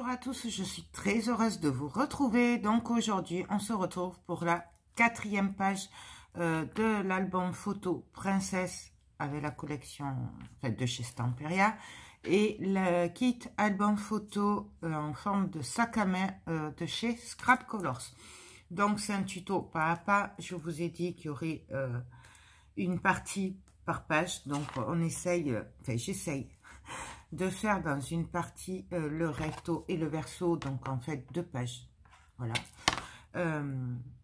Bonjour à tous, je suis très heureuse de vous retrouver. Donc aujourd'hui, on se retrouve pour la 4e page de l'album photo Princesse avec la collection de chez Stamperia et le kit album photo en forme de sac à main de chez Scrap Colors. Donc c'est un tuto pas à pas. Je vous ai dit qu'il y aurait une partie par page. Donc on essaye, j'essaye de faire dans une partie le recto et le verso, donc en fait 2 pages. Voilà.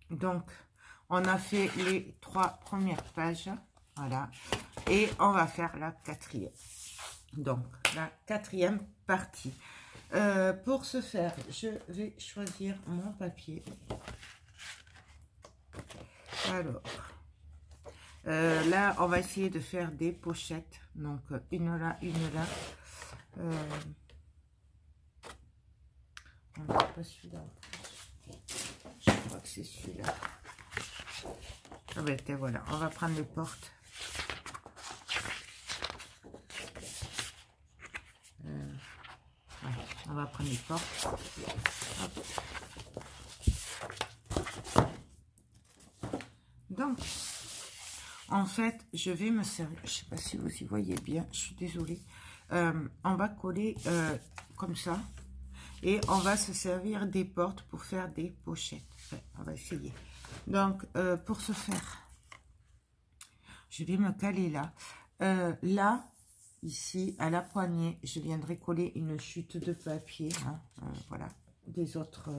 Donc on a fait les 3 premières pages, voilà, et on va faire la 4e. Donc la 4e partie. Pour ce faire, je vais choisir mon papier. Alors là on va essayer de faire des pochettes, donc une là, une là. Non, pas celui-là. Je crois que c'est celui-là. Ah ben voilà, on va prendre les portes. Ouais, on va prendre les portes. Hop. Donc, en fait, je vais me servir. Je sais pas si vous y voyez bien. Je suis désolée. On va coller comme ça. Et on va se servir des portes pour faire des pochettes. Ouais, on va essayer. Donc, pour ce faire, je vais me caler là. Là, ici, à la poignée, je viendrai coller une chute de papier. Hein, voilà, des autres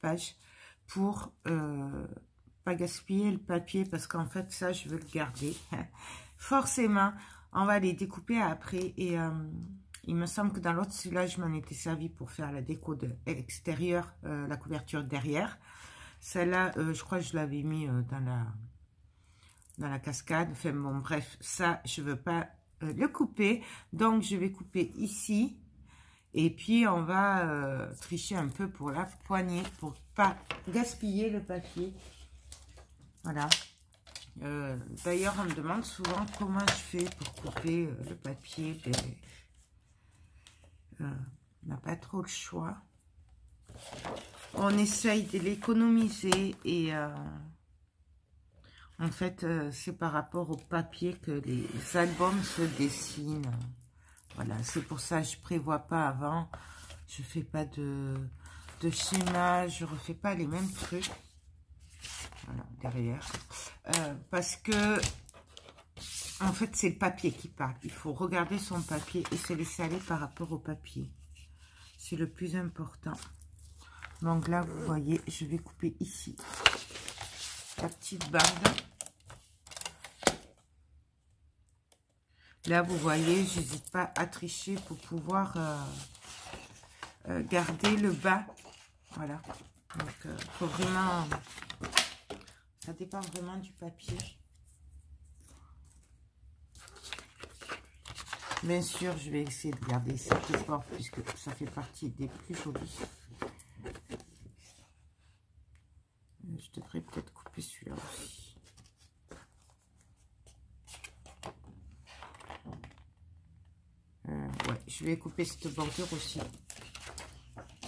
pages. Pour pas gaspiller le papier. Parce qu'en fait, ça, je veux le garder. Forcément, on va les découper après. Et il me semble que dans l'autre, celui-là, je m'en étais servi pour faire la déco de extérieur, la couverture derrière. Celle-là, je crois que je l'avais mis dans la cascade. Enfin, bon, bref, ça, je veux pas le couper. Donc, je vais couper ici. Et puis, on va tricher un peu pour la poignée, pour pas gaspiller le papier. Voilà. D'ailleurs, on me demande souvent comment je fais pour couper le papier. On n'a pas trop le choix. On essaye de l'économiser et en fait, c'est par rapport au papier que les albums se dessinent. Voilà, c'est pour ça que je prévois pas avant. Je fais pas de schéma, je refais pas les mêmes trucs. Voilà, derrière. Parce que en fait, c'est le papier qui parle. Il faut regarder son papier et se laisser aller par rapport au papier. C'est le plus important. Donc là, vous voyez, je vais couper ici la petite bande. Là, vous voyez, j'hésite pas à tricher pour pouvoir garder le bas. Voilà. Donc, faut vraiment... Ça dépend vraiment du papier. Bien sûr, je vais essayer de garder cette porte puisque ça fait partie des plus jolies. Je devrais peut-être couper celui-là aussi. Ouais, je vais couper cette bordure aussi.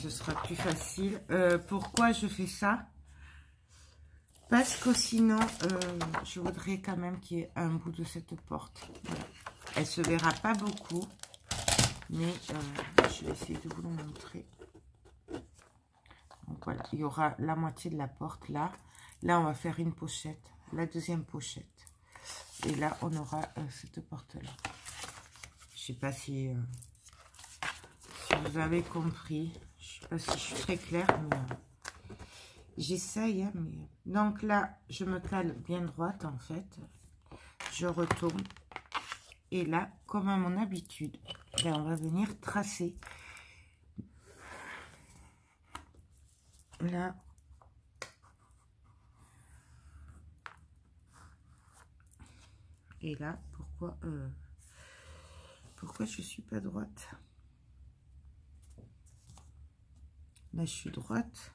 Ce sera plus facile. Pourquoi je fais ça? Parce que sinon, je voudrais quand même qu'il y ait un bout de cette porte. Voilà. Elle se verra pas beaucoup, mais je vais essayer de vous le montrer. Donc voilà, il y aura la moitié de la porte là. Là, on va faire une pochette, la deuxième pochette. Et là, on aura cette porte-là. Je sais pas si vous avez compris. Je sais pas si je suis très claire, mais j'essaye. Hein, mais... Donc là, je me cale bien droite en fait. Je retourne. Et là, comme à mon habitude, ben, on va venir tracer. Là. Et là, pourquoi je suis pas droite? Là, je suis droite.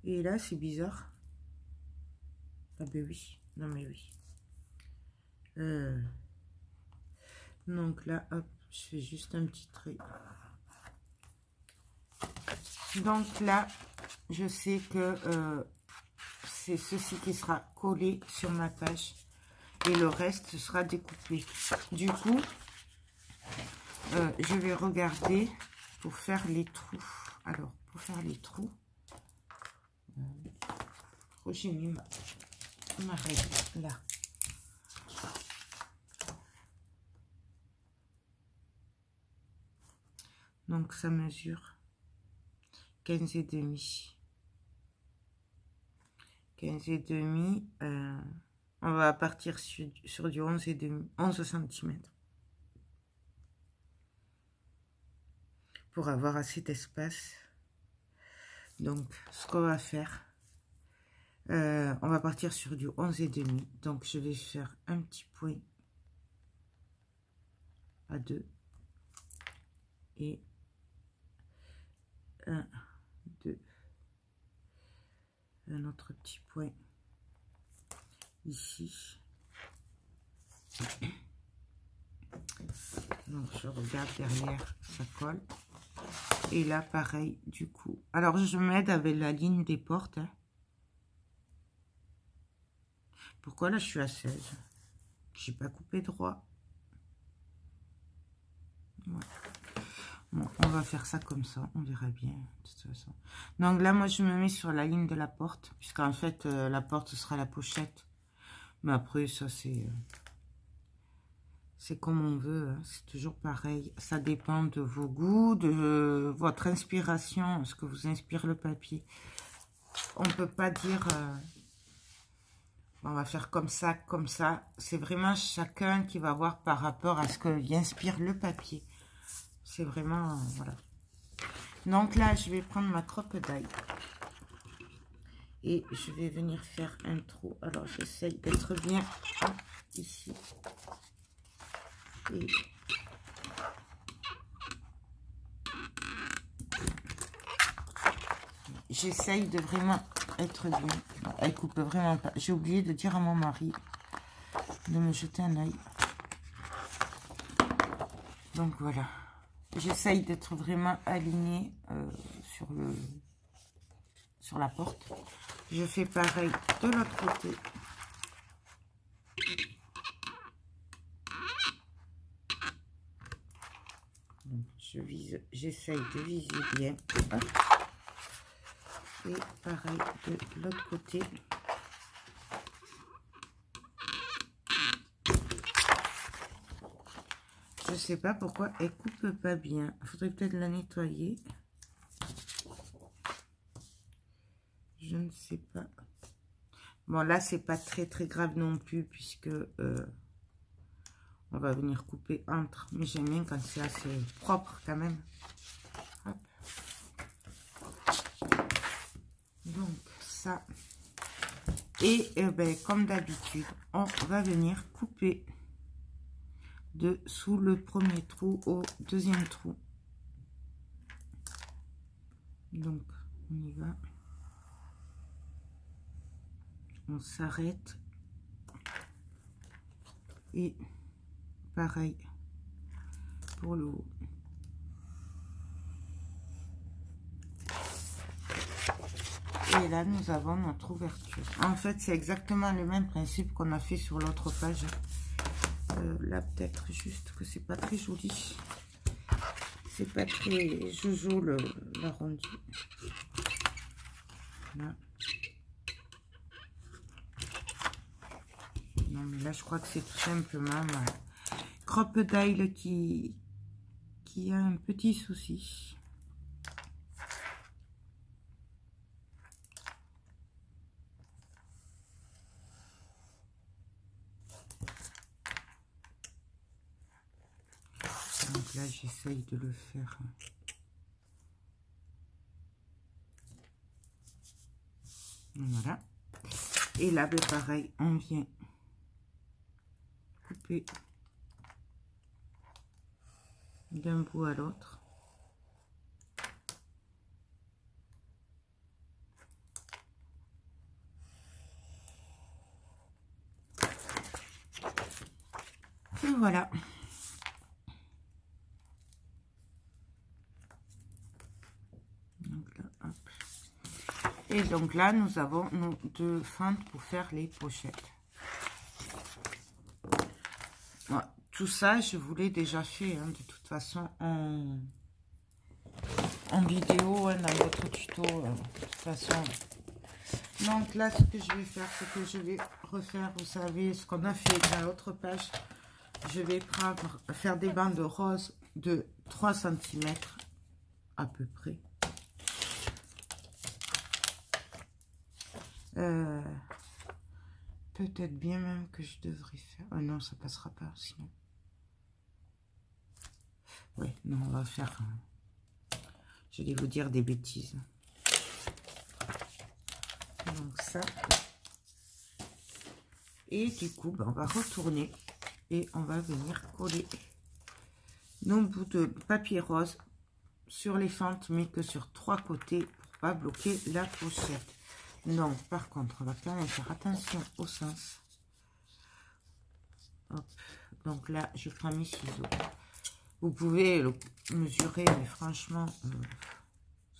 Et là, c'est bizarre. Ah ben oui. Non mais oui. Donc là, hop, je fais juste un petit trait. Donc là, je sais que c'est ceci qui sera collé sur ma page. Et le reste sera découpé. Du coup, je vais regarder pour faire les trous. Alors, pour faire les trous, j'ai mis ma règle là. Donc, ça mesure 15,5. 15,5. On va partir sur du 11,5, 11 cm. Pour avoir assez d'espace. Donc, ce qu'on va faire, on va partir sur du 11,5. Donc, je vais faire un petit point à 2. Et 1, 2. Un autre petit point ici. Donc, je regarde derrière, ça colle. Et là, pareil, du coup. Alors, je m'aide avec la ligne des portes. Hein. Pourquoi là, je suis à 16? J'ai pas coupé droit. Ouais. Bon, on va faire ça comme ça. On verra bien, de toute façon. Donc là, moi, je me mets sur la ligne de la porte. Puisqu'en fait, la porte, ce sera la pochette. Mais après, ça, c'est comme on veut. Hein. C'est toujours pareil. Ça dépend de vos goûts, de votre inspiration, ce que vous inspire le papier. On ne peut pas dire... on va faire comme ça, comme ça. C'est vraiment chacun qui va voir par rapport à ce que lui inspire le papier. C'est vraiment... voilà. Donc là, je vais prendre ma crocodile. Et je vais venir faire un trou. Alors, j'essaye d'être bien ici. Et... j'essaye de vraiment être bien. Non, elle coupe vraiment pas. J'ai oublié de dire à mon mari de me jeter un œil. Donc voilà. J'essaye d'être vraiment alignée sur la porte. Je fais pareil de l'autre côté. J'essaye de viser bien. Hop. Et pareil de l'autre côté. Je sais pas pourquoi elle coupe pas bien. Il faudrait peut-être la nettoyer. Je ne sais pas. Bon, là, c'est pas très grave non plus, puisque on va venir couper entre. Mais j'aime bien quand c'est assez propre quand même. Hop. Donc, ça. Et ben, comme d'habitude, on va venir couper sous le premier trou au deuxième trou. Donc, on y va. On s'arrête. Et pareil pour le haut. Et là, nous avons notre ouverture. En fait, c'est exactement le même principe qu'on a fait sur l'autre page. Là, peut-être juste que c'est pas très joli. C'est pas très jojo l'arrondi. Là. Non, mais là, je crois que c'est tout simplement ma crocodile qui a un petit souci. Donc là, j'essaye de le faire. Voilà. Et là, ben, pareil, on vient couper d'un bout à l'autre. Et voilà. Donc là, Et donc là, nous avons nos 2 fentes pour faire les pochettes. Voilà. Tout ça, je vous l'ai déjà fait, hein, de toute façon, en vidéo, hein, dans votre tuto. De toute façon. Donc là, ce que je vais faire, c'est que je vais refaire, vous savez, ce qu'on a fait dans l'autre page. Je vais faire des bandes roses de 3 cm à peu près. Peut-être bien même que je devrais faire... Oh non, ça passera pas, sinon. Ouais, non, on va faire... Je vais vous dire des bêtises. Donc ça. Et du coup, ben, on va retourner et on va venir coller nos bouts de papier rose sur les fentes, mais que sur 3 côtés pour pas bloquer la pochette. Donc, par contre, on va quand même faire attention au sens. Hop. Donc là, je prends mes ciseaux. Vous pouvez le mesurer, mais franchement,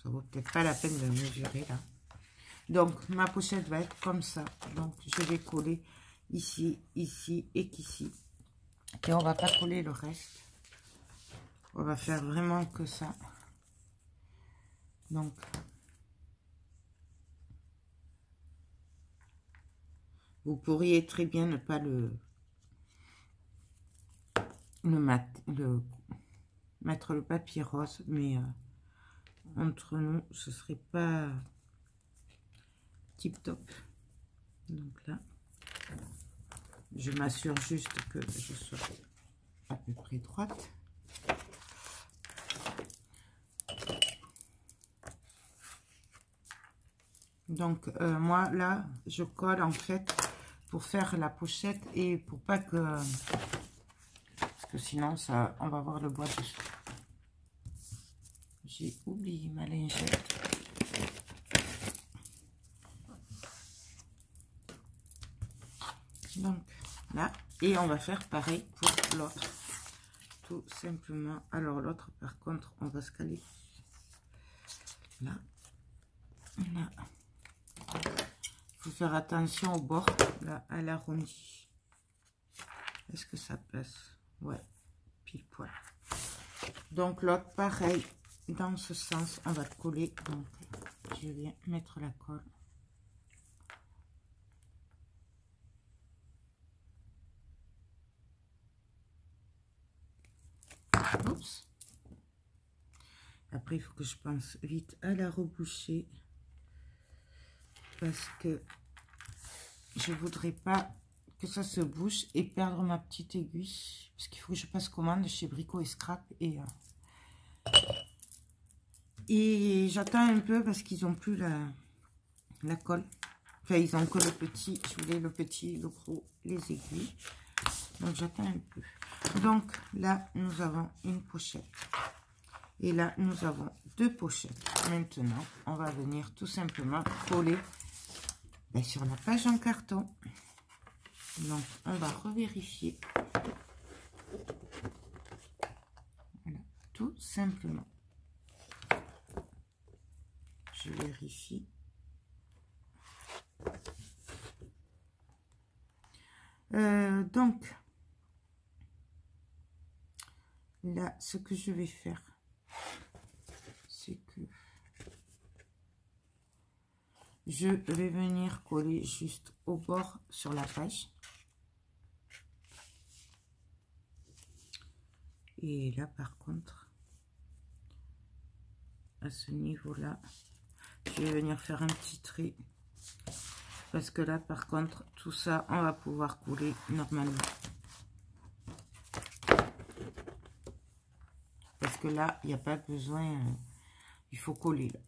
ça vaut peut-être pas la peine de le mesurer là. Donc, ma pochette va être comme ça. Donc, je vais coller ici, ici et qu'ici. Et on va pas coller le reste. On va faire vraiment que ça. Donc, vous pourriez très bien ne pas mettre le papier rose, mais entre nous, ce serait pas tip top. Donc là, je m'assure juste que je sois à peu près droite. Donc moi là, je colle en fait pour faire la pochette et pour pas que... Parce que sinon, ça, on va voir le bois dessous. J'ai oublié ma lingette. Donc là, et on va faire pareil pour l'autre. Tout simplement. Alors l'autre, par contre, on va se caler là. Là. Il faut faire attention au bord, là, à l'arrondi. Est-ce que ça passe? Ouais, pile poil. Donc l'autre, pareil, dans ce sens, on va coller. Donc, je viens mettre la colle. Oups. Après, il faut que je pense vite à la reboucher. Parce que je voudrais pas que ça se bouche et perdre ma petite aiguille. Parce qu'il faut que je passe commande chez Brico et Scrap. Et j'attends un peu parce qu'ils n'ont plus la colle. Enfin, ils ont que le petit. Je voulais le petit, le gros, les aiguilles. Donc, j'attends un peu. Donc, là, nous avons une pochette. Et là, nous avons 2 pochettes. Maintenant, on va venir tout simplement coller sur la page en carton. Donc, on va revérifier. Voilà, tout simplement. Je vérifie. Donc, là, ce que je vais faire, c'est que je vais venir coller juste au bord sur la page. Et là, par contre, à ce niveau-là, je vais venir faire un petit trait. Parce que là, par contre, tout ça, on va pouvoir coller normalement. Parce que là, il n'y a pas besoin, il faut coller là.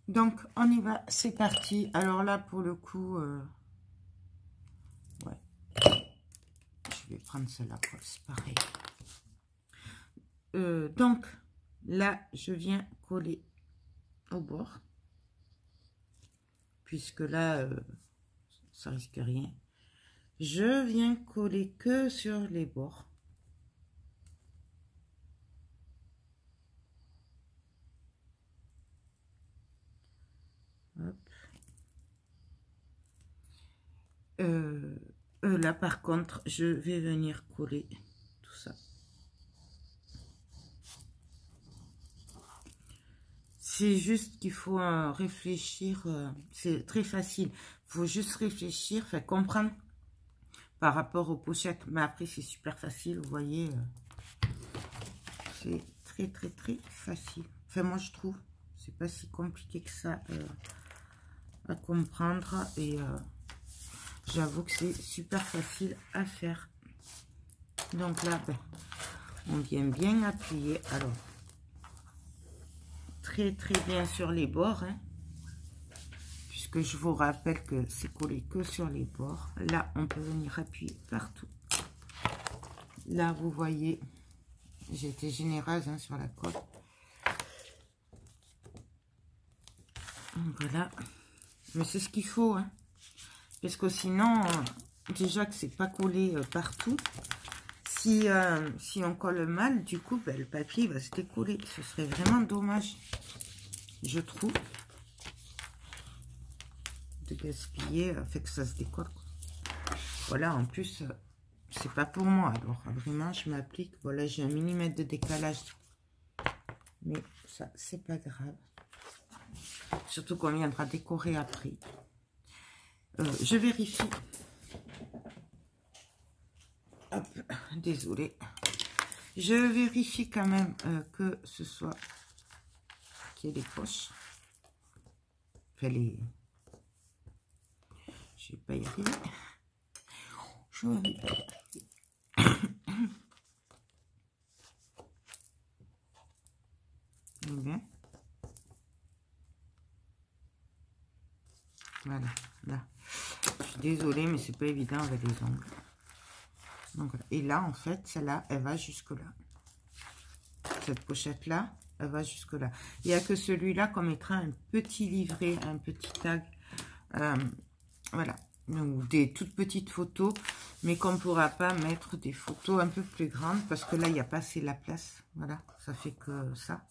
Donc, on y va, c'est parti. Alors là, pour le coup, ouais, je vais prendre celle-là, c'est pareil. Donc, là, je viens coller au bord. Puisque là, ça risque rien. Je viens coller que sur les bords. Hop. Là, par contre, je vais venir coller tout ça. C'est juste qu'il faut réfléchir. C'est très facile. Il faut juste réfléchir, faire comprendre par rapport aux pochettes. Mais après, c'est super facile. Vous voyez, c'est très facile. Enfin, moi, je trouve. C'est pas si compliqué que ça à comprendre. Et j'avoue que c'est super facile à faire. Donc là, ben, on vient bien appuyer. Alors, très bien sur les bords. Hein, puisque je vous rappelle que c'est collé que sur les bords. Là, on peut venir appuyer partout. Là, vous voyez, j'ai été généreuse hein, sur la colle. Voilà. Mais c'est ce qu'il faut. Hein. Parce que sinon, déjà que c'est pas collé partout, si on colle mal, du coup, ben, le papier va se décoller. Ce serait vraiment dommage, je trouve, de gaspiller, fait que ça se décolle. Voilà, en plus, c'est pas pour moi. Alors, vraiment, je m'applique. Voilà, j'ai 1 mm de décalage. Mais ça, c'est pas grave. Surtout qu'on viendra décorer après. Je vérifie. Hop, désolée. Je vérifie quand même que ce soit... qu'il y ait des poches. Enfin, les... Je vais pas y arriver. Je vais pas y arriver. Bien. Voilà, là. Je suis désolée, mais c'est pas évident avec les ongles. Donc, voilà. Et là, en fait, celle-là, elle va jusque-là. Cette pochette-là, elle va jusque-là. Il n'y a que celui-là qu'on mettra un petit livret, un petit tag. Voilà. Donc, des toutes petites photos, mais qu'on ne pourra pas mettre des photos un peu plus grandes, parce que là, il n'y a pas assez la place. Voilà, ça fait que ça.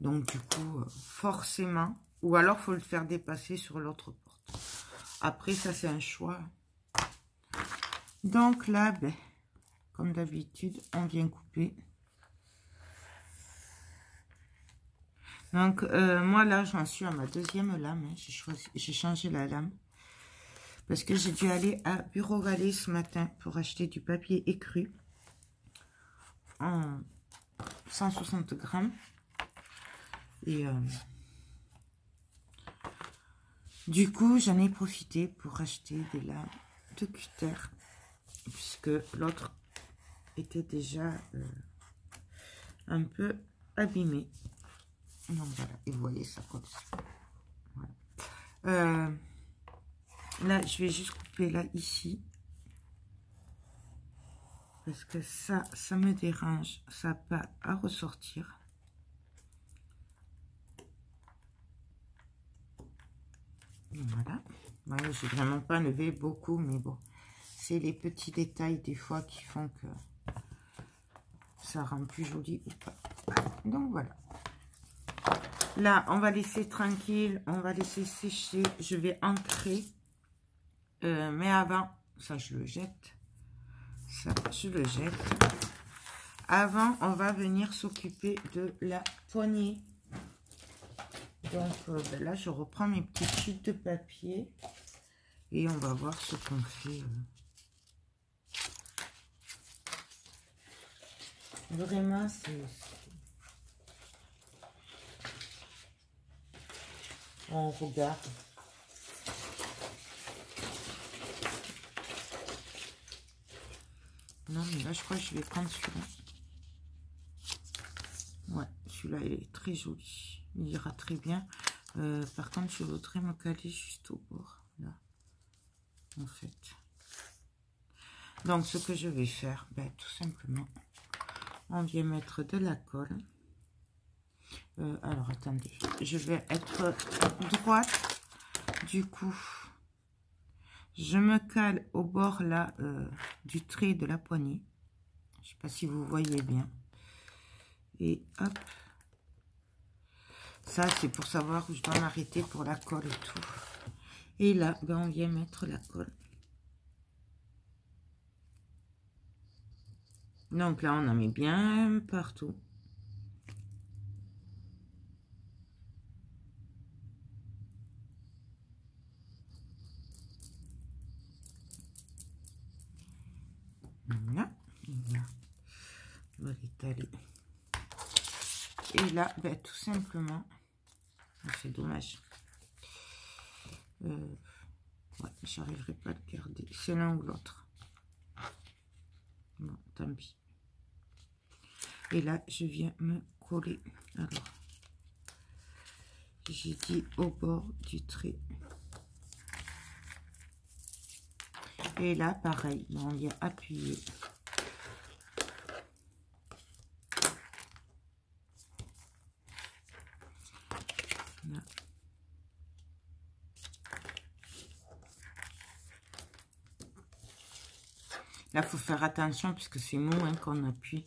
Donc, du coup, forcément, ou alors, il faut le faire dépasser sur l'autre porte. Après, ça, c'est un choix. Donc là, ben, comme d'habitude, on vient couper. Donc, moi, là, j'en suis à ma 2e lame. Hein. J'ai changé la lame. Parce que j'ai dû aller à Bureau Vallée ce matin pour acheter du papier écru. En 160 grammes. Et du coup, j'en ai profité pour acheter des lames de cutter. Puisque l'autre était déjà un peu abîmé. Donc voilà, et vous voyez ça comme ça. Voilà. Là, je vais juste couper là, ici. Parce que ça me dérange. Ça n'a pas à ressortir. Voilà. Voilà, j'ai vraiment pas enlevé beaucoup, mais bon. C'est les petits détails des fois qui font que ça rend plus joli ou pas. Donc voilà. Là, on va laisser tranquille. On va laisser sécher. Je vais ancrer. Mais avant, ça je le jette. Ça, je le jette. Avant, on va venir s'occuper de la poignée. Donc ben là, je reprends mes petites chutes de papier. Et on va voir ce qu'on fait. Vraiment, c'est... On regarde. Non, mais là, je crois que je vais prendre celui-là. Ouais, celui-là, il est très joli. Il ira très bien. Par contre, je voudrais me caler juste au bord. Là, en fait. Donc, ce que je vais faire, ben, tout simplement, on vient mettre de la colle. Alors, attendez. Je vais être droite. Du coup, je me cale au bord, là, du trait de la poignée. Je ne sais pas si vous voyez bien. Et hop. Ça, c'est pour savoir où je dois m'arrêter pour la colle et tout. Et là, ben, on vient mettre la colle. Donc là, on en met bien partout. Voilà. On va l'étaler. Et là, ben, tout simplement, c'est dommage. Ouais, j'arriverai pas à le garder. C'est l'un ou l'autre. Bon, tant pis. Et là, je viens me coller. Alors, j'ai dit au bord du trait. Et là, pareil, on vient appuyer. Là. Là, il faut faire attention puisque c'est mou hein, qu'on appuie.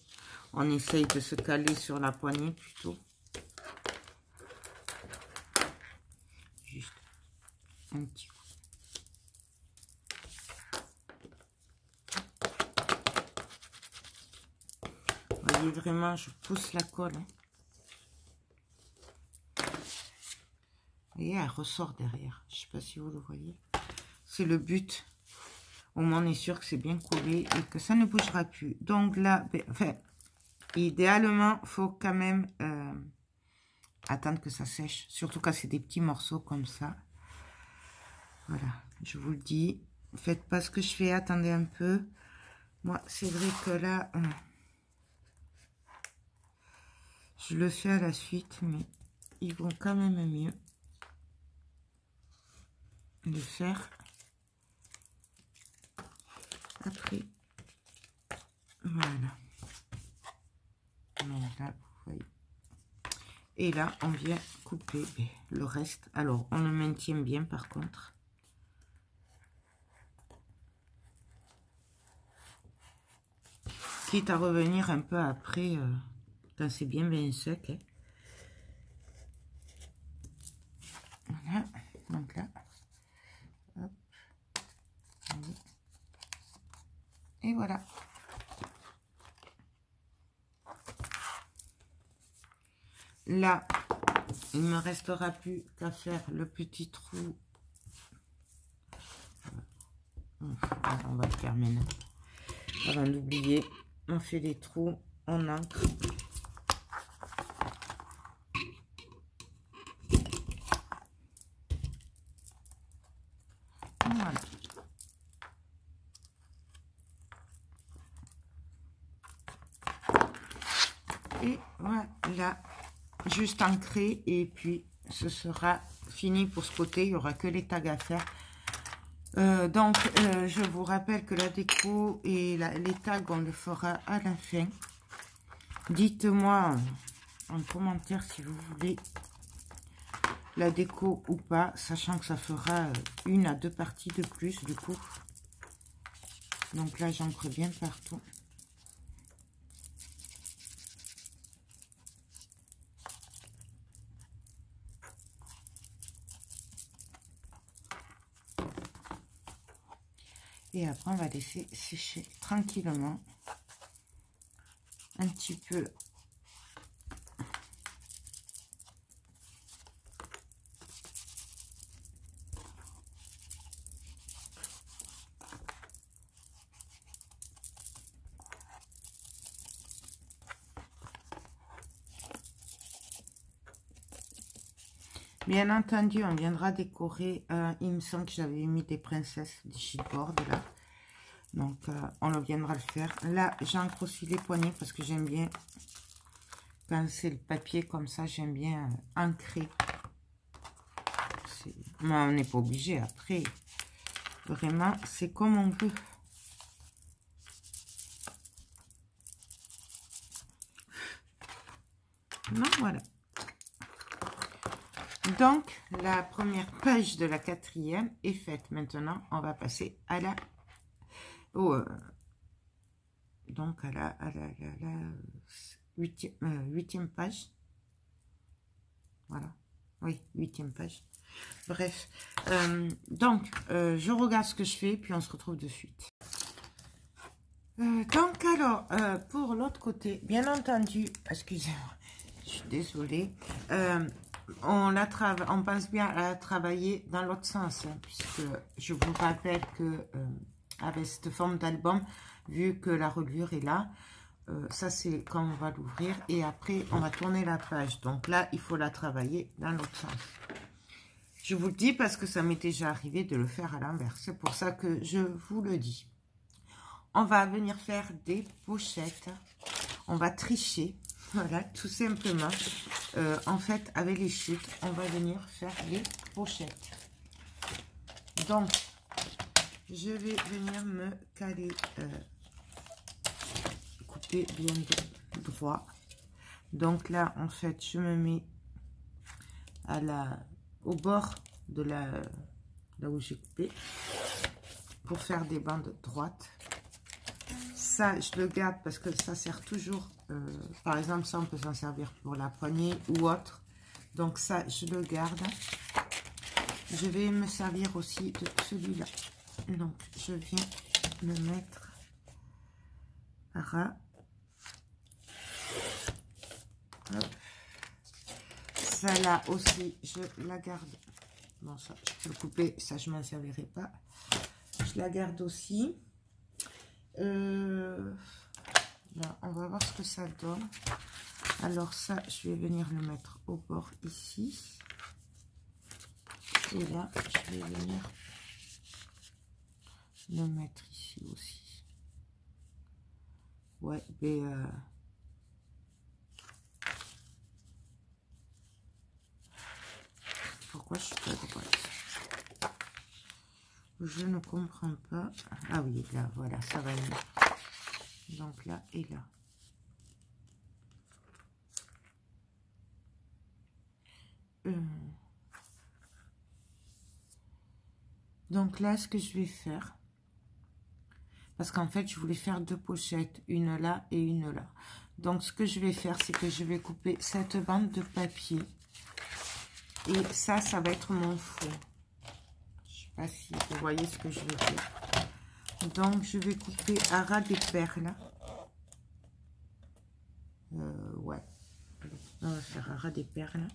On essaye de se caler sur la poignée plutôt. Juste un petit coup. Vous voyez vraiment, je pousse la colle. Hein. Vous voyez, elle ressort derrière. Je ne sais pas si vous le voyez. C'est le but. Au moins, on est sûr que c'est bien collé et que ça ne bougera plus. Donc là, ben, enfin, idéalement, il faut quand même attendre que ça sèche. Surtout quand c'est des petits morceaux comme ça. Voilà, je vous le dis. Faites pas ce que je fais, attendez un peu. Moi, c'est vrai que là, je le fais à la suite, mais ils vont quand même mieux le faire après. Voilà. Donc là, vous voyez. Et là, on vient couper le reste. Alors, on le maintient bien par contre. Quitte à revenir un peu après, quand c'est bien sec. Hein. Voilà. Donc là. Hop. Et voilà. Là, il ne me restera plus qu'à faire le petit trou. On va le faire maintenant. Avant d'oublier, on fait des trous en encre. Voilà. Et voilà. Juste ancré et puis ce sera fini pour ce côté. Il n'y aura que les tags à faire. Donc, je vous rappelle que la déco et les tags, on le fera à la fin. Dites-moi en commentaire si vous voulez la déco ou pas, sachant que ça fera 1 à 2 parties de plus du coup. Donc là, j'ancre bien partout. Et après, on va laisser sécher tranquillement. Un petit peu. Bien entendu, on viendra décorer. Il me semble que j'avais mis des princesses du chipboard là. Donc, on viendra le faire. Là, j'encre aussi les poignets parce que j'aime bien, quand c'est le papier comme ça, j'aime bien ancrer. Mais on n'est pas obligé après. Vraiment, c'est comme on veut. Donc, voilà. Donc, la première page de la 4e est faite. Maintenant, on va passer à la... donc, à la 8e page. Voilà. Oui, 8e page. Bref. Donc, je regarde ce que je fais, puis on se retrouve de suite. Donc, alors, pour l'autre côté, bien entendu, excusez-moi, je suis désolée, on pense bien à travailler dans l'autre sens, hein, puisque je vous rappelle que avec cette forme d'album, vu que la reliure est là, ça c'est quand on va l'ouvrir et après on va tourner la page. Donc là, il faut la travailler dans l'autre sens. Je vous le dis parce que ça m'est déjà arrivé de le faire à l'envers. C'est pour ça que je vous le dis. On va venir faire des pochettes. On va tricher. Voilà, tout simplement. En fait, avec les chutes, on va venir faire les pochettes. Donc, je vais venir me caler, couper bien droit. Donc là, en fait, je me mets au bord de là où j'ai coupé pour faire des bandes droites. Ça, je le garde parce que ça sert toujours. Par exemple, ça, on peut s'en servir pour la poignée ou autre. Donc ça, je le garde. Je vais me servir aussi de celui-là. Donc, je viens me mettre à ras. Ça là aussi, je la garde. Bon, ça, je peux le couper. Ça, je ne m'en servirai pas. Je la garde aussi. Là, on va voir ce que ça donne. Alors ça, je vais venir le mettre au bord ici. Et là, je vais venir le mettre ici aussi. Ouais, mais pourquoi je suis pas droite? Je ne comprends pas. Ah oui, là, voilà, ça va mieux. Donc là et là. Donc là, ce que je vais faire, parce qu'en fait, je voulais faire 2 pochettes, une là et une là. Donc, ce que je vais faire, c'est que je vais couper cette bande de papier. Et ça va être mon fond. Je sais pas si vous voyez ce que je veux faire. Donc, je vais couper à ras des perles. Ouais. On va faire à ras des perles.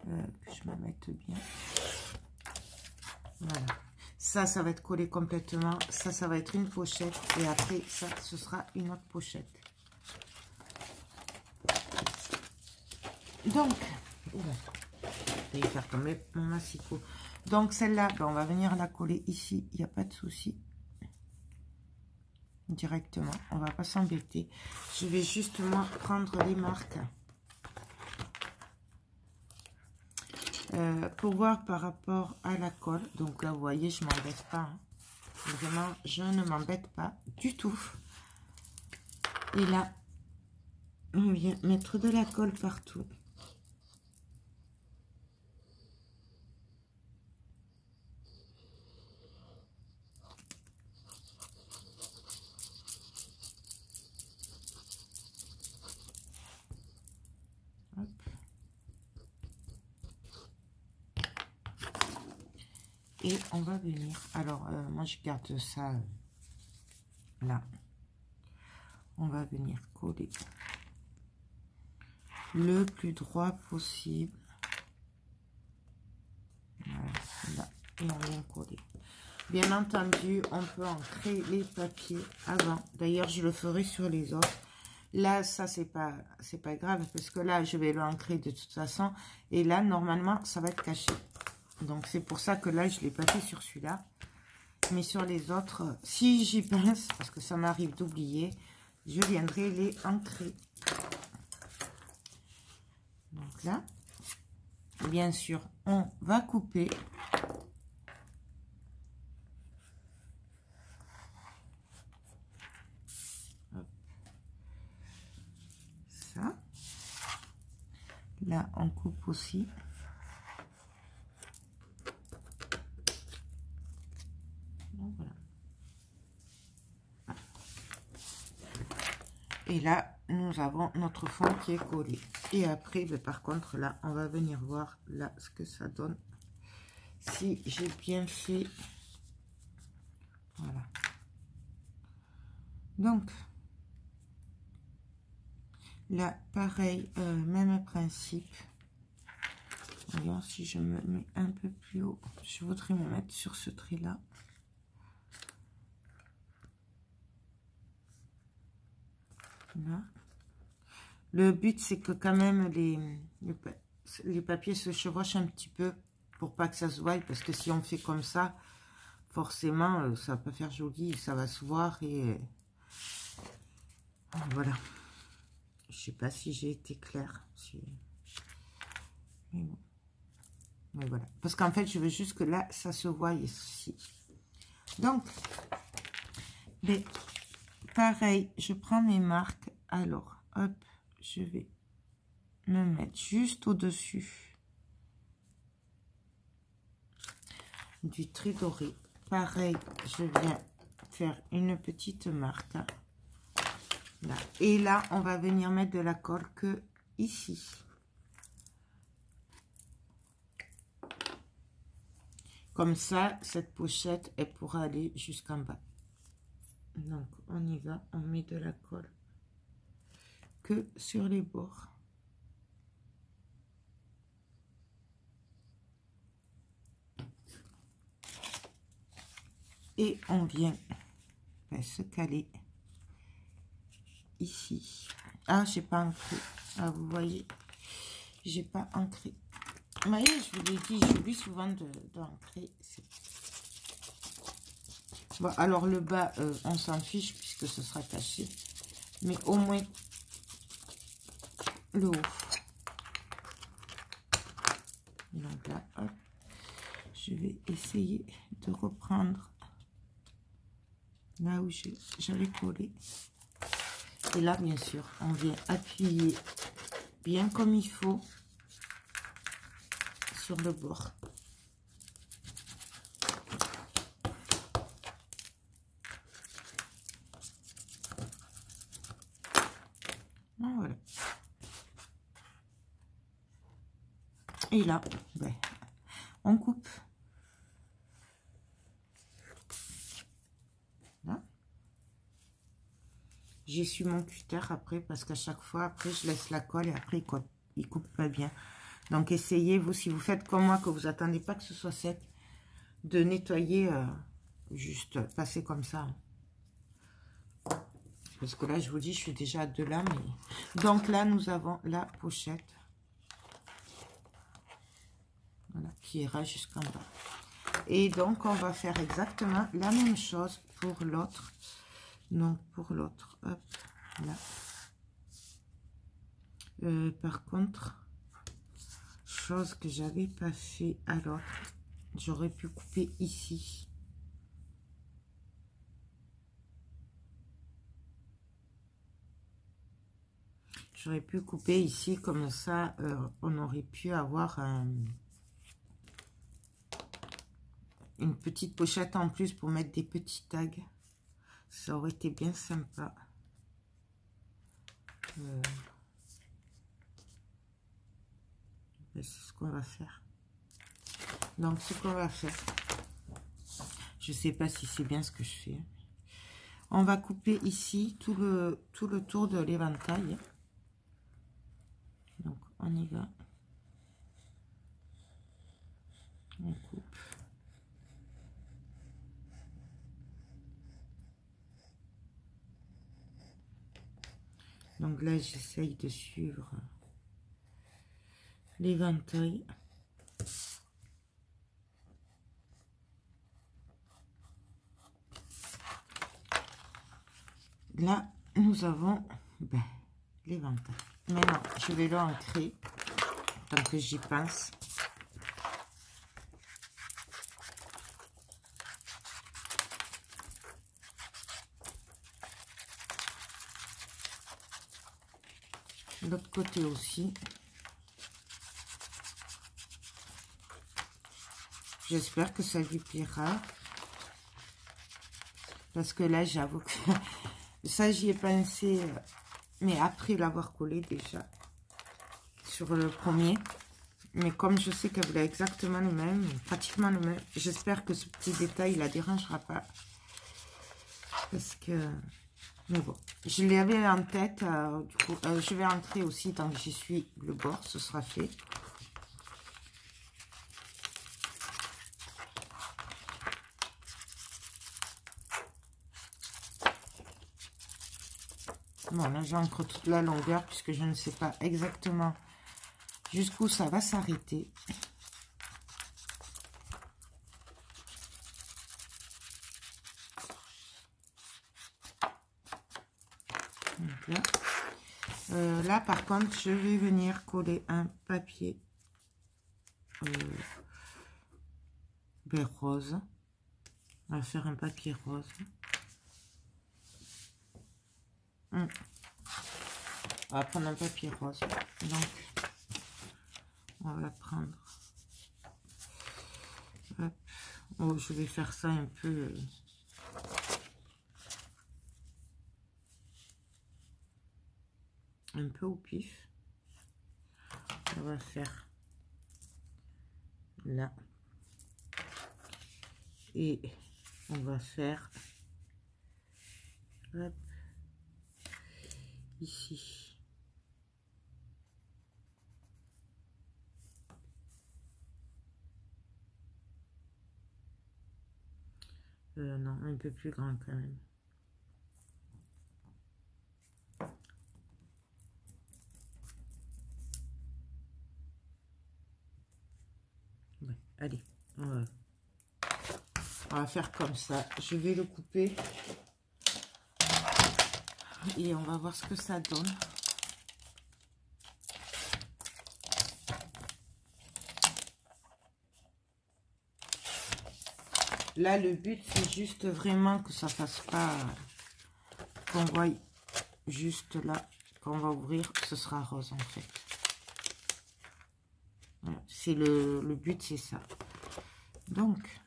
Que je me mette bien. Voilà. Ça va être collé complètement. Ça va être une pochette. Et après, ça, ce sera une autre pochette. Donc, je vais faire tomber mon massicot. Donc, celle-là, ben, on va venir la coller ici. Il n'y a pas de souci. Directement. On va pas s'embêter. Je vais justement prendre les marques. Pour voir par rapport à la colle. Donc là, vous voyez, je m'embête pas. Hein. Vraiment, je ne m'embête pas du tout. Et là, on vient mettre de la colle partout. Hop. Et on va venir, alors moi je garde ça là, on va venir coller le plus droit possible, voilà, là, et on vient coller. Bien entendu, on peut ancrer les papiers avant, d'ailleurs je le ferai sur les autres. Là, ça c'est pas grave, parce que là je vais l'ancrer de toute façon, et là normalement ça va être caché. Donc, c'est pour ça que là, je ne l'ai pas fait sur celui-là. Mais sur les autres, si j'y pense, parce que ça m'arrive d'oublier, je viendrai les ancrer. Donc là, bien sûr, on va couper. Hop. Ça. Là, on coupe aussi. Voilà. Et là, nous avons notre fond qui est collé. Et après, ben, par contre, là, on va venir voir là ce que ça donne. Si j'ai bien fait. Voilà. Donc, là, pareil, même principe. Voyons si je me mets un peu plus haut. Je voudrais me mettre sur ce trait-là. Là. Le but, c'est que quand même les papiers se chevauchent un petit peu pour pas que ça se voie. Parce que si on fait comme ça, forcément, ça va pas faire joli. Ça va se voir et voilà. Je sais pas si j'ai été claire. Mais bon. Mais voilà. Parce qu'en fait, je veux juste que là, ça se voie ici. Donc, mais pareil, je prends mes marques. Alors, hop, je vais me mettre juste au-dessus du trait doré. Pareil, je viens faire une petite marque. Là. Et là, on va venir mettre de la colle que ici. Comme ça, cette pochette, elle pourra aller jusqu'en bas. Donc, on y va. On met de la colle que sur les bords. Et on vient se caler ici. Ah, j'ai pas ancré. Ah, vous voyez, j'ai pas ancré. Vous voyez, je vous l'ai dit, j'oublie souvent d'ancrer. Bon, alors le bas, on s'en fiche puisque ce sera caché. Mais au moins, le haut. Donc là, hop, je vais essayer de reprendre là où j'avais collé. Et là, bien sûr, on vient appuyer bien comme il faut sur le bord. Voilà. Et là, ben, on coupe. Là. J'essuie mon cutter après parce qu'à chaque fois, après, je laisse la colle et après, il coupe pas bien. Donc, essayez, vous, si vous faites comme moi, que vous attendez pas que ce soit sec, de nettoyer, juste passer comme ça. Parce que là, je vous dis, je suis déjà à 2 lames. Donc là, nous avons la pochette. Voilà, qui ira jusqu'en bas. Et donc, on va faire exactement la même chose pour l'autre. Donc, pour l'autre, hop, là. Par contre, chose que j'avais pas fait à l'autre, j'aurais pu couper ici. J'aurais pu couper ici, comme ça, on aurait pu avoir une petite pochette en plus pour mettre des petits tags. Ça aurait été bien sympa. C'est ce qu'on va faire. Donc, ce qu'on va faire, je sais pas si c'est bien ce que je fais. On va couper ici tout le tour de l'éventail. Donc, on y va. On coupe. Donc là, j'essaye de suivre l'éventail. Là, nous avons l'éventail. Maintenant, je vais l'ancrer tant que j'y pense. L'autre côté aussi. J'espère que ça lui plaira. Parce que là, j'avoue que ça, j'y ai pensé mais après l'avoir collé déjà sur le premier. Mais comme je sais qu'elle voulait exactement le même, pratiquement le même, j'espère que ce petit détail la dérangera pas. Parce que... Mais bon, je l'avais en tête. Du coup, je vais entrer aussi tant que j'y suis le bord, ce sera fait. Bon, là, j'encre toute la longueur puisque je ne sais pas exactement jusqu'où ça va s'arrêter. Donc là. Là, par contre, je vais venir coller un papier rose. On va faire un papier rose. On va prendre un papier rose. Donc, on va prendre... Hop. Oh, je vais faire ça un peu... un peu au pif. On va faire là. Et on va faire... Hop. Ici. Non, un peu plus grand quand même. Ouais, allez, on va faire comme ça. Je vais le couper. Et on va voir ce que ça donne. Là, le but, c'est juste vraiment que ça fasse pas... qu'on voit juste là, quand on va ouvrir, ce sera rose en fait. Voilà, c'est le but, c'est ça. Donc,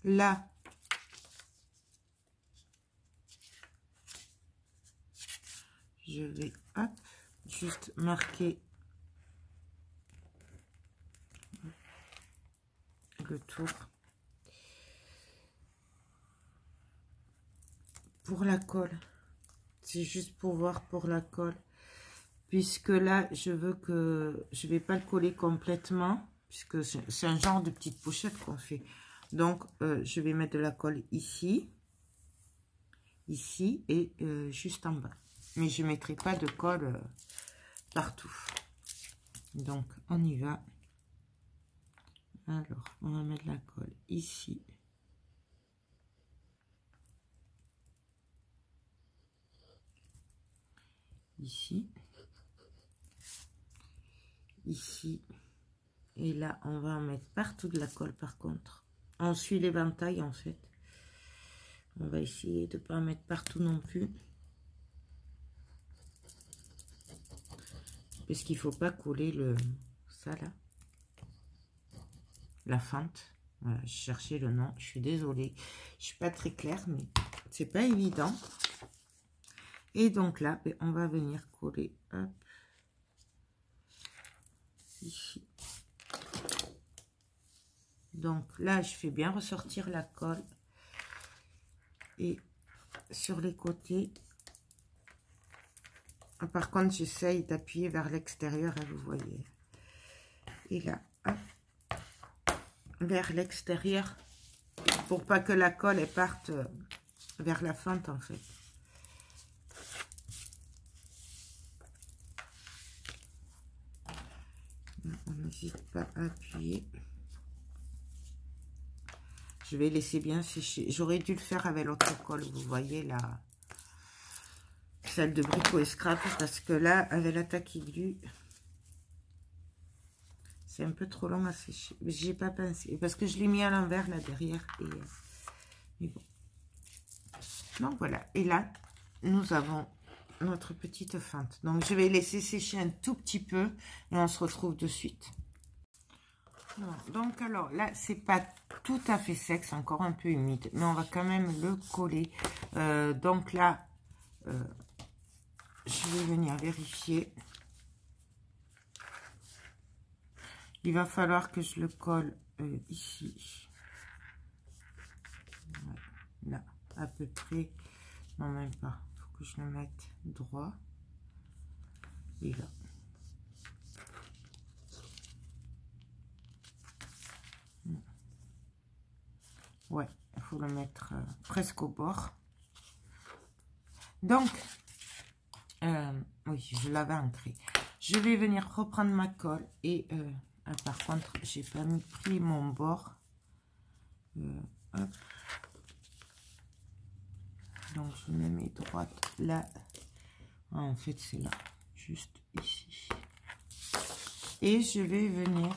là, je vais, hop, juste marquer le tour. Pour la colle, c'est juste pour voir pour la colle. Puisque là, je veux que... je vais pas le coller complètement, puisque c'est un genre de petite pochette qu'on fait. Donc, je vais mettre de la colle ici, ici et juste en bas. Mais je ne mettrai pas de colle partout. Donc, on y va. Alors, on va mettre la colle ici. Ici. Ici. Et là, on va en mettre partout de la colle par contre. On suit l'éventail en fait. On va essayer de ne pas en mettre partout non plus. Parce qu'il ne faut pas coller ça là. La fente. Voilà, je cherchais le nom. Je suis désolée. Je ne suis pas très claire, mais c'est pas évident. Et donc là, on va venir coller. Hop. Ici. Donc là, je fais bien ressortir la colle. Et sur les côtés, par contre, j'essaye d'appuyer vers l'extérieur, vous voyez. Et là, hop, vers l'extérieur, pour pas que la colle elle parte vers la fente, en fait. On n'hésite pas à appuyer. Je vais laisser bien sécher. J'aurais dû le faire avec l'autre colle, vous voyez, là. Celle de Brico et Scrap, parce que là, avec la taquiglu, c'est un peu trop long à sécher. J'y ai pas pensé, parce que je l'ai mis à l'envers, là, derrière. Et, mais bon. Donc, voilà. Et là, nous avons notre petite fente. Donc, je vais laisser sécher un tout petit peu, et on se retrouve de suite. Non, donc alors là, c'est pas tout à fait sec, c'est encore un peu humide, mais on va quand même le coller. Donc là, je vais venir vérifier. Il va falloir que je le colle ici. Ouais, là, à peu près. Non, même pas. Il faut que je le mette droit. Et là. Ouais, il faut le mettre presque au bord. Donc, oui, je l'avais ancré. Je vais venir reprendre ma colle et par contre, j'ai pas pris mon bord. Hop. Donc, je me mets droite là. Ah, en fait, c'est là, juste ici. Et je vais venir,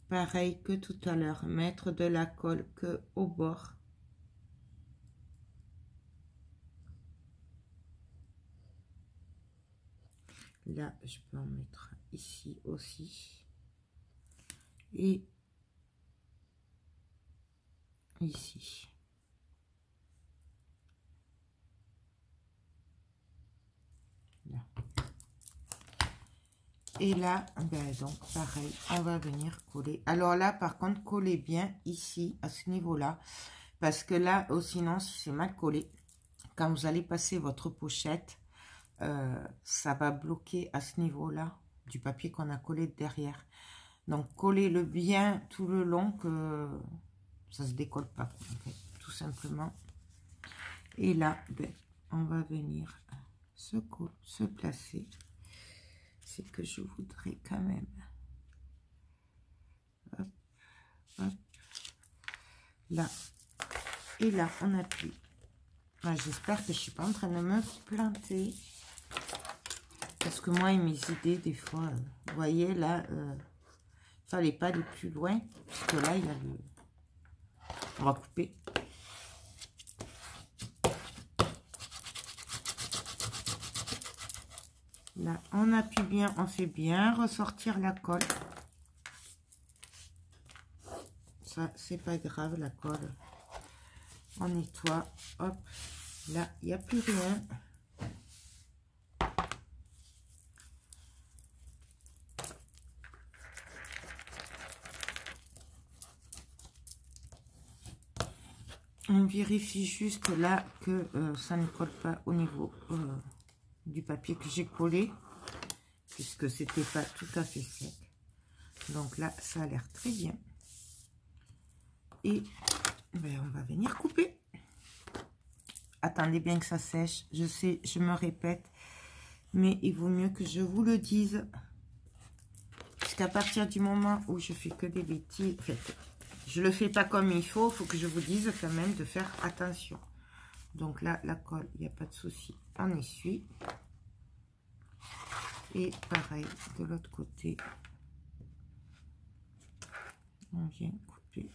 pareil que tout à l'heure, mettre de la colle que au bord. Là, je peux en mettre ici aussi. Et ici. Là. Et là, ben donc, pareil, on va venir coller. Alors là, par contre, collez bien ici, à ce niveau-là. Parce que là, sinon, si c'est mal collé, quand vous allez passer votre pochette, ça va bloquer à ce niveau-là du papier qu'on a collé derrière. Donc, collez-le bien tout le long que ça se décolle pas, en fait, tout simplement. Et là, ben, on va venir se placer. C'est que je voudrais quand même. Hop, hop. Là. Et là, on appuie. Ah, j'espère que je suis pas en train de me planter. Parce que moi et mes idées, des fois, vous voyez, là, fallait pas aller plus loin. Parce que là, il y a le... On va couper. Là, on appuie bien, on fait bien ressortir la colle. Ça, c'est pas grave, la colle. On nettoie. Hop. Là, il n'y a plus rien. On vérifie juste là que ça ne colle pas au niveau du papier que j'ai collé, puisque c'était pas tout à fait sec. Donc là, ça a l'air très bien. Et ben, on va venir couper. Attendez bien que ça sèche. Je sais, je me répète, mais il vaut mieux que je vous le dise. Puisqu'à partir du moment où je fais que des bêtises, en fait, je le fais pas comme il faut que je vous dise quand même de faire attention. Donc là, la colle, il n'y a pas de souci. On essuie. Et pareil, de l'autre côté, on vient couper.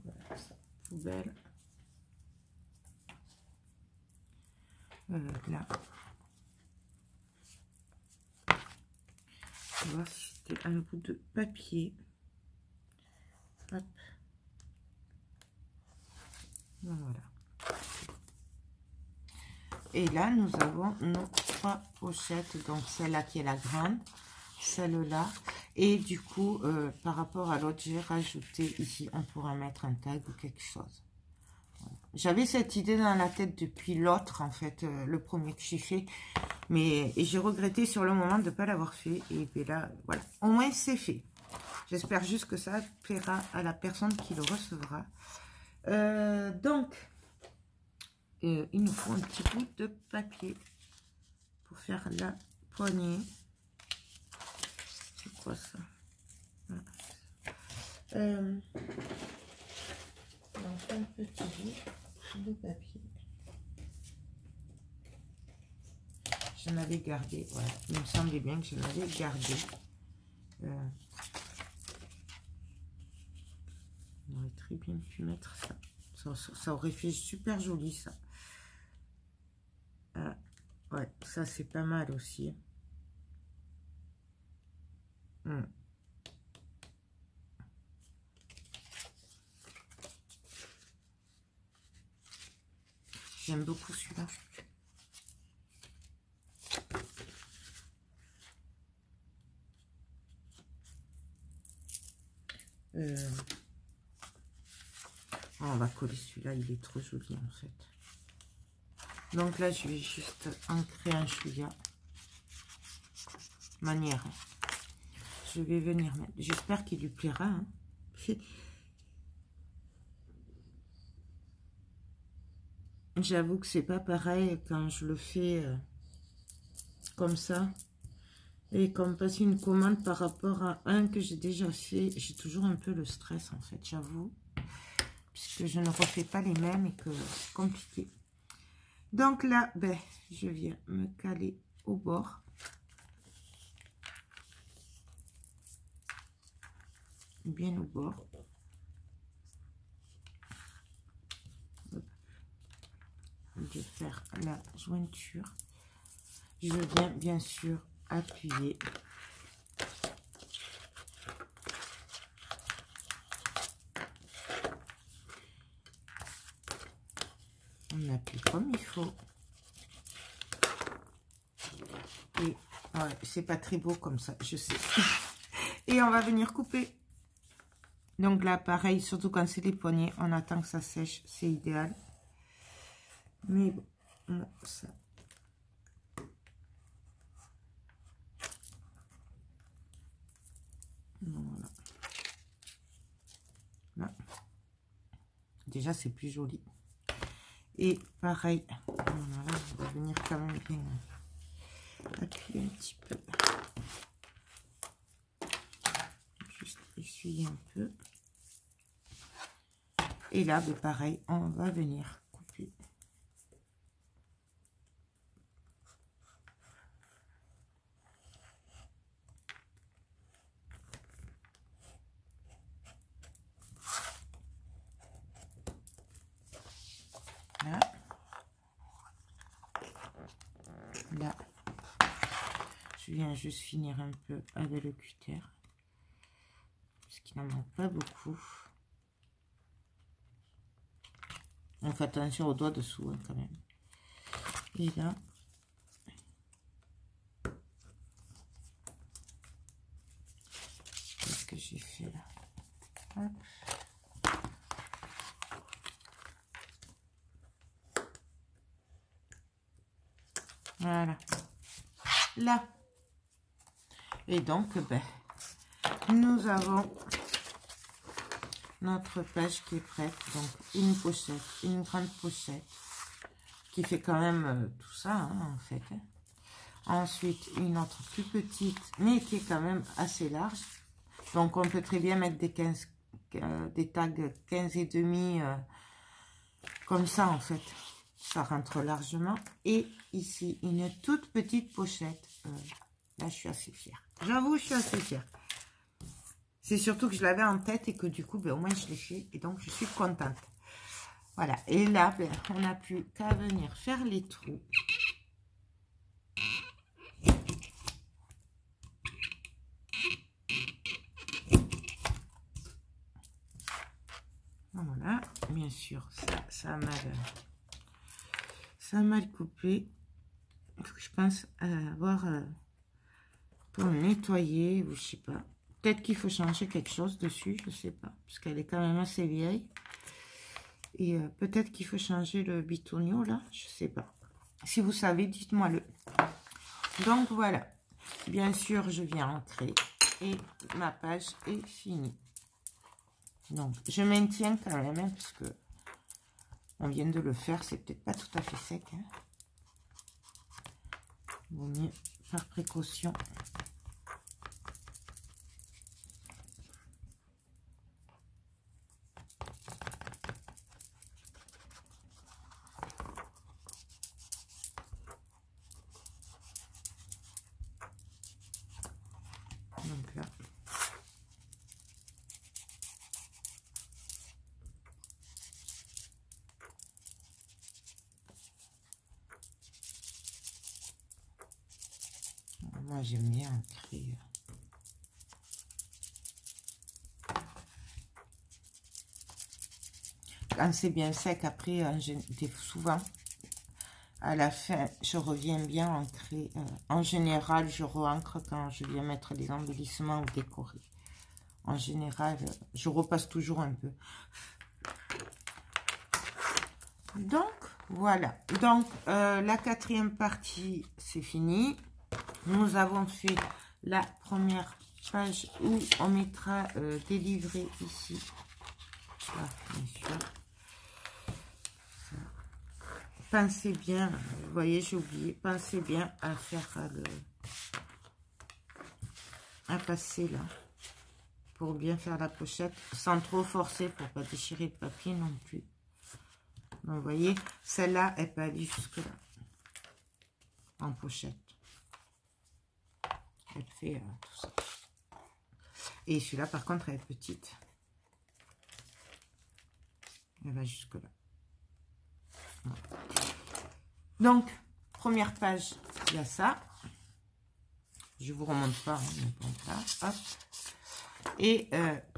Voilà, ça, poubelle. Là. On va voir si c'était un bout de papier. Hop. Voilà. Et là, nous avons nos 3 pochettes. Donc, celle-là qui est la grande, celle-là. Et du coup, par rapport à l'autre, j'ai rajouté ici, on pourra mettre un tag ou quelque chose. Voilà. J'avais cette idée dans la tête depuis l'autre, en fait, le premier que j'ai fait. Mais j'ai regretté sur le moment de ne pas l'avoir fait. Et puis là, voilà. Au moins, c'est fait. J'espère juste que ça plaira à la personne qui le recevra. Donc, il nous faut un petit bout de papier pour faire la poignée. C'est quoi ça? Voilà. Donc, un petit bout de papier. J'en avais gardé, voilà. Il me semblait bien que je l'avais gardé. On aurait très bien pu mettre ça. Ça aurait fait super joli, ça. Ouais, ça c'est pas mal aussi. J'aime beaucoup celui-là. On va coller celui-là, il est trop joli en fait. Donc là, je vais juste ancrer un chouïa. Manière. Je vais venir mettre. J'espère qu'il lui plaira. Hein. J'avoue que c'est pas pareil quand je le fais comme ça. Et quand on passe une commande par rapport à un que j'ai déjà fait, j'ai toujours un peu le stress en fait, j'avoue. Puisque je ne refais pas les mêmes et que c'est compliqué. Donc là, ben, je viens me caler au bord. Bien au bord. De faire la jointure. Je viens bien sûr appuyer. On appuie comme il faut. Et ouais, c'est pas très beau comme ça, je sais. Et on va venir couper. Donc là, pareil, surtout quand c'est les poignets, on attend que ça sèche, c'est idéal. Mais bon, ça. Voilà. Là. Déjà, c'est plus joli. Et pareil, voilà, on va venir quand même bien appuyer un petit peu. Juste essuyer un peu. Et là, ben pareil, on va venir couper. Là. Là. Je viens juste finir un peu avec le cutter. Parce qu'il n'en manque pas beaucoup. On fait attention aux doigts dessous hein, quand même. Et là. Qu'est-ce que j'ai fait là? Hop. Voilà. Là. Et donc, ben, nous avons notre page qui est prête. Donc, une pochette, une grande pochette qui fait quand même tout ça, hein, en fait. Hein. Ensuite, une autre plus petite, mais qui est quand même assez large. Donc, on peut très bien mettre des 15, des tags 15 et demi, comme ça, en fait. Ça rentre largement. Et ici, une toute petite pochette. Là, je suis assez fière. J'avoue, je suis assez fière. C'est surtout que je l'avais en tête et que du coup, ben, au moins, je l'ai fait. Et donc, je suis contente. Voilà. Et là, ben, on n'a plus qu'à venir faire les trous. Voilà. Bien sûr, ça a mal coupé. Il faut que je pense à avoir pour le nettoyer ou je sais pas. Peut-être qu'il faut changer quelque chose dessus, je sais pas. Parce qu'elle est quand même assez vieille. Et peut-être qu'il faut changer le bitonio là, je sais pas. Si vous savez, dites-moi le. Donc voilà. Bien sûr, je viens entrer et ma page est finie. Donc je maintiens quand même, hein, parce que on vient de le faire, c'est peut-être pas tout à fait sec. Hein. Vaut mieux par précaution. Donc là. Moi, j'aime bien ancrer. Quand c'est bien sec, après, souvent, à la fin, je reviens bien ancrer. En général, je re-ancre quand je viens mettre les embellissements ou décorer. En général, je repasse toujours un peu. Donc, voilà. Donc, la 4e partie, c'est fini. Nous avons fait la première page où on mettra des livrets ici. Là, bien sûr. Pensez bien, vous voyez, j'ai oublié, pensez bien à faire à passer là, pour bien faire la pochette, sans trop forcer, pour pas déchirer le papier non plus. Donc, vous voyez, celle-là, elle peut aller jusque là, en pochette. Elle fait tout ça. Et celui-là, par contre, elle est petite. Elle va jusque là. Voilà. Donc, première page, il y a ça. Je vous remonte pas, hein, mais bon, là, hop. Et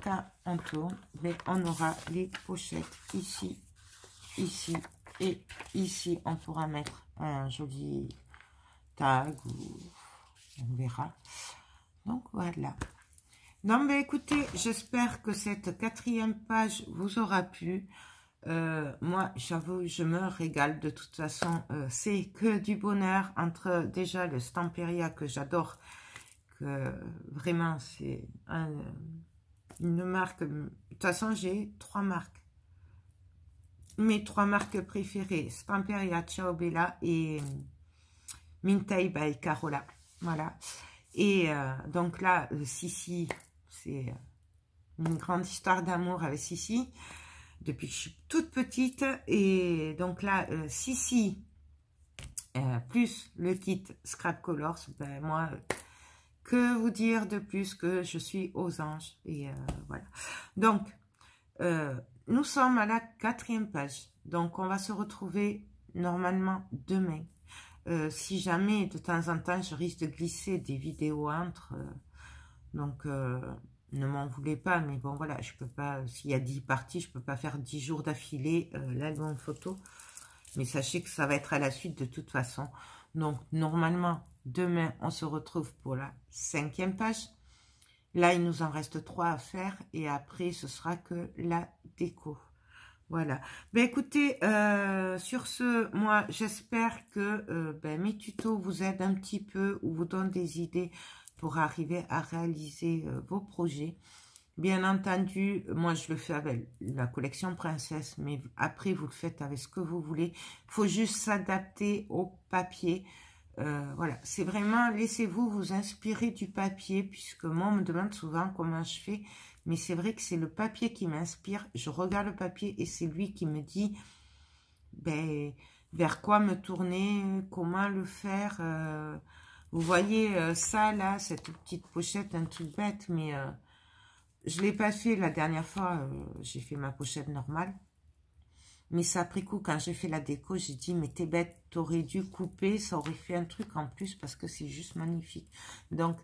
quand on tourne, ben, on aura les pochettes ici, ici et ici. On pourra mettre un joli tag ou on verra. Donc voilà. Donc ben, écoutez, j'espère que cette 4e page vous aura plu. Moi, j'avoue, je me régale de toute façon. C'est que du bonheur entre déjà le Stamperia que j'adore, que vraiment c'est une marque. De toute façon, j'ai 3 marques. Mes 3 marques préférées, Stamperia, Ciao Bella et Mintai by Carola. Voilà. Et donc là, Sissi, c'est une grande histoire d'amour avec Sissi. Depuis que je suis toute petite. Et donc là, Sissi, plus le kit Scrap Colors, ben moi, que vous dire de plus que je suis aux anges. Et voilà. Donc, nous sommes à la 4e page. Donc, on va se retrouver normalement demain. Si jamais, de temps en temps, je risque de glisser des vidéos entre... donc... ne m'en voulez pas, mais bon, voilà, je peux pas, s'il y a 10 parties, je peux pas faire 10 jours d'affilée l'album photo. Mais sachez que ça va être à la suite de toute façon. Donc, normalement, demain, on se retrouve pour la 5e page. Là, il nous en reste 3 à faire. Et après, ce sera que la déco. Voilà. Ben, écoutez, sur ce, moi, j'espère que ben, mes tutos vous aident un petit peu ou vous donnent des idées pour arriver à réaliser vos projets. Bien entendu, moi je le fais avec la collection Princesse, mais après vous le faites avec ce que vous voulez. Il faut juste s'adapter au papier. Voilà, c'est vraiment, laissez-vous vous inspirer du papier, puisque moi on me demande souvent comment je fais, mais c'est vrai que c'est le papier qui m'inspire. Je regarde le papier et c'est lui qui me dit ben, vers quoi me tourner, comment le faire. Vous voyez ça là, cette petite pochette, un truc bête, mais je ne l'ai pas fait la dernière fois, j'ai fait ma pochette normale. Mais ça après coup, quand j'ai fait la déco, j'ai dit, mais t'es bête, t'aurais dû couper, ça aurait fait un truc en plus parce que c'est juste magnifique. Donc,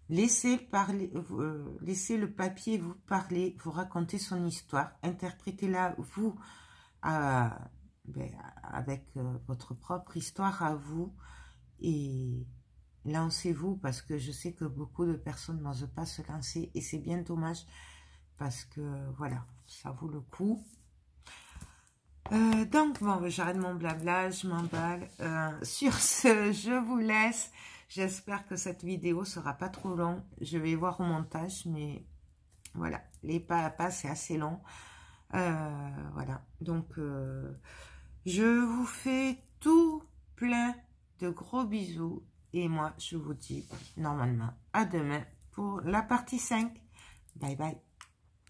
laissez le papier vous parler, vous raconter son histoire, interprétez-la vous ben, avec votre propre histoire à vous et... lancez-vous parce que je sais que beaucoup de personnes n'osent pas se lancer et c'est bien dommage parce que voilà, ça vaut le coup. Donc bon, j'arrête mon blabla, je m'emballe. Sur ce, je vous laisse. J'espère que cette vidéo sera pas trop longue. Je vais voir au montage, mais voilà, les pas à pas, c'est assez long. Voilà, donc je vous fais tout plein de gros bisous. Et moi, je vous dis normalement à demain pour la partie 5. Bye bye.